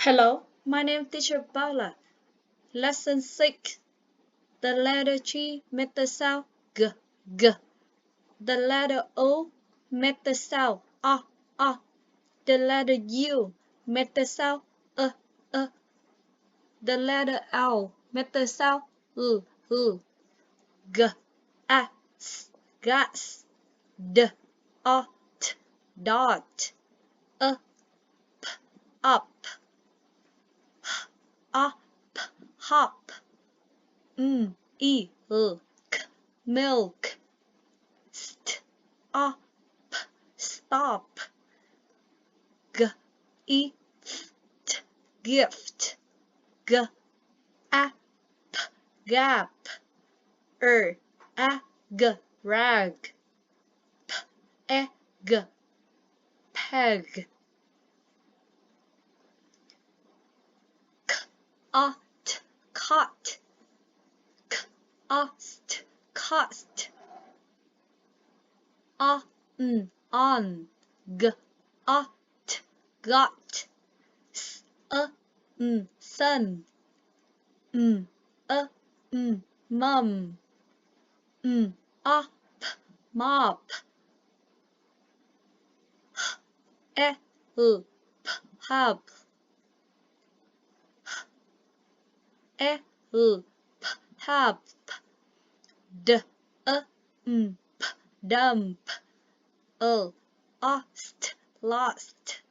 Hello, my name is Teacher Paula. Lesson 6. The letter G make the sound G, G. The letter O make the sound A. The letter U make the sound Uh. The letter L make the sound G, A, S, gas. D, O, T, dot. P, up. Up, hop. K, milk. Up, stop. Gift, gift. Gap, gap. Ag, rag. Egg, peg. Cot, cost. On. Got. Son. Mum. Up, mop. Help, help. Help. Dump. Lost, lost.